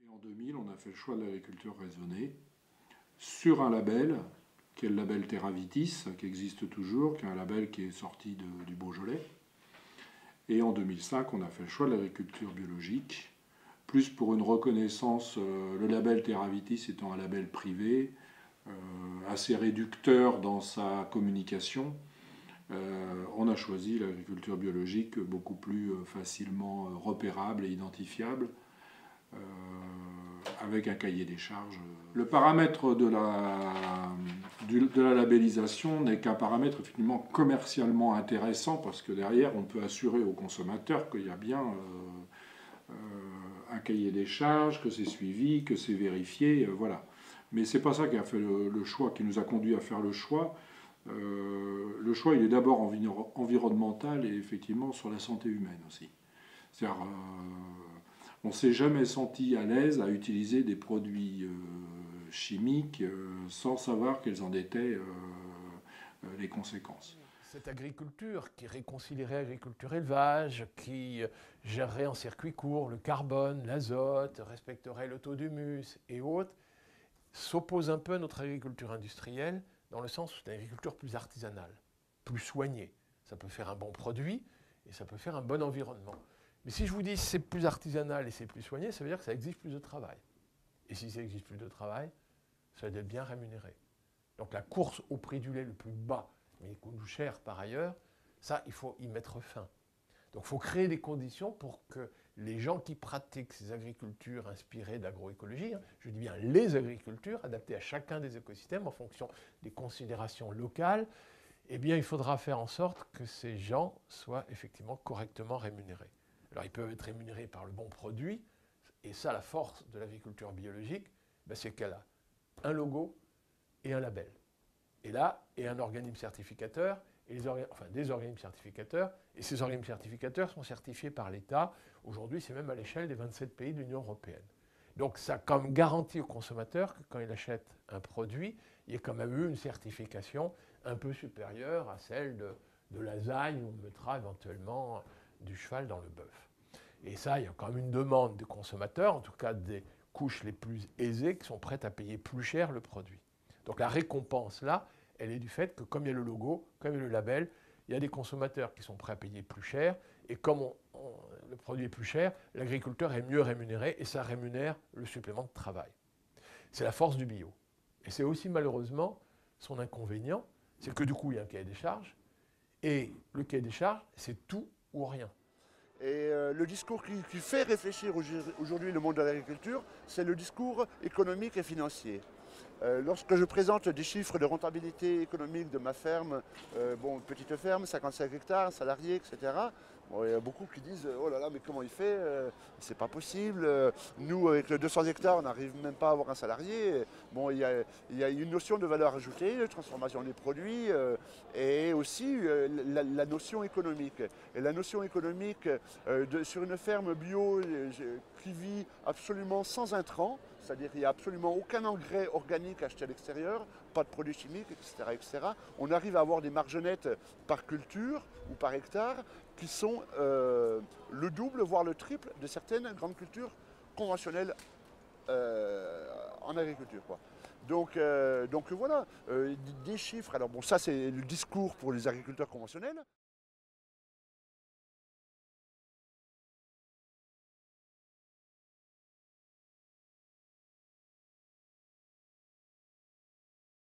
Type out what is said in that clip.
Et en 2000, on a fait le choix de l'agriculture raisonnée sur un label, qui est le label Terravitis, qui existe toujours, qui est un label qui est sorti du Beaujolais. Et en 2005, on a fait le choix de l'agriculture biologique, plus pour une reconnaissance, le label Terravitis étant un label privé, assez réducteur dans sa communication. On a choisi l'agriculture biologique beaucoup plus facilement repérable et identifiable, avec un cahier des charges. Le paramètre de la labellisation n'est qu'un paramètre effectivement commercialement intéressant, parce que derrière on peut assurer aux consommateurs qu'il y a bien un cahier des charges, que c'est suivi, que c'est vérifié, voilà. Mais c'est pas ça qui a fait le choix, qui nous a conduit à faire le choix. Le choix, il est d'abord environnemental et effectivement sur la santé humaine aussi. C'est-à-dire, on ne s'est jamais senti à l'aise à utiliser des produits chimiques sans savoir quelles en étaient les conséquences. Cette agriculture qui réconcilierait agriculture-élevage, qui gérerait en circuit court le carbone, l'azote, respecterait le taux d'humus et autres, s'oppose un peu à notre agriculture industrielle, dans le sens où c'est une agriculture plus artisanale, plus soignée. Ça peut faire un bon produit et ça peut faire un bon environnement. Mais si je vous dis que c'est plus artisanal et c'est plus soigné, ça veut dire que ça exige plus de travail. Et si ça exige plus de travail, ça doit être bien rémunéré. Donc la course au prix du lait le plus bas, mais il coûte cher par ailleurs, ça, il faut y mettre fin. Donc il faut créer des conditions pour que les gens qui pratiquent ces agricultures inspirées d'agroécologie, je dis bien les agricultures, adaptées à chacun des écosystèmes en fonction des considérations locales, eh bien il faudra faire en sorte que ces gens soient effectivement correctement rémunérés. Alors ils peuvent être rémunérés par le bon produit, et ça la force de l'agriculture biologique, c'est qu'elle a un logo et un label. Et là, et un organisme certificateur, et des organismes certificateurs, et ces organismes certificateurs sont certifiés par l'État. Aujourd'hui, c'est même à l'échelle des 27 pays de l'Union européenne. Donc ça comme garantit au consommateur que quand il achète un produit, il y a quand même eu une certification un peu supérieure à celle de lasagne, où on mettra éventuellement du cheval dans le bœuf. Et ça, il y a quand même une demande des consommateurs, en tout cas des couches les plus aisées, qui sont prêtes à payer plus cher le produit. Donc la récompense là, elle est du fait que comme il y a le logo, comme il y a le label, il y a des consommateurs qui sont prêts à payer plus cher, et comme le produit est plus cher, l'agriculteur est mieux rémunéré, et ça rémunère le supplément de travail. C'est la force du bio. Et c'est aussi malheureusement son inconvénient, c'est que du coup il y a un cahier des charges, et le cahier des charges, c'est tout ou rien. Et le discours qui fait réfléchir aujourd'hui le monde de l'agriculture, c'est le discours économique et financier. Lorsque je présente des chiffres de rentabilité économique de ma ferme, petite ferme, 55 hectares, salariés, etc., il y a beaucoup qui disent « Oh là là, mais comment il fait c'est pas possible. Nous, avec 200 hectares, on n'arrive même pas à avoir un salarié. » Bon, il y a une notion de valeur ajoutée, de transformation des produits, et aussi la notion économique. Et la notion économique sur une ferme bio qui vit absolument sans intrants, c'est-à-dire qu'il n'y a absolument aucun engrais organique acheté à l'extérieur, pas de produits chimiques, etc., etc. On arrive à avoir des marges nettes par culture ou par hectare qui sont le double, voire le triple de certaines grandes cultures conventionnelles en agriculture, quoi. Donc voilà, des chiffres. Alors bon, ça c'est le discours pour les agriculteurs conventionnels.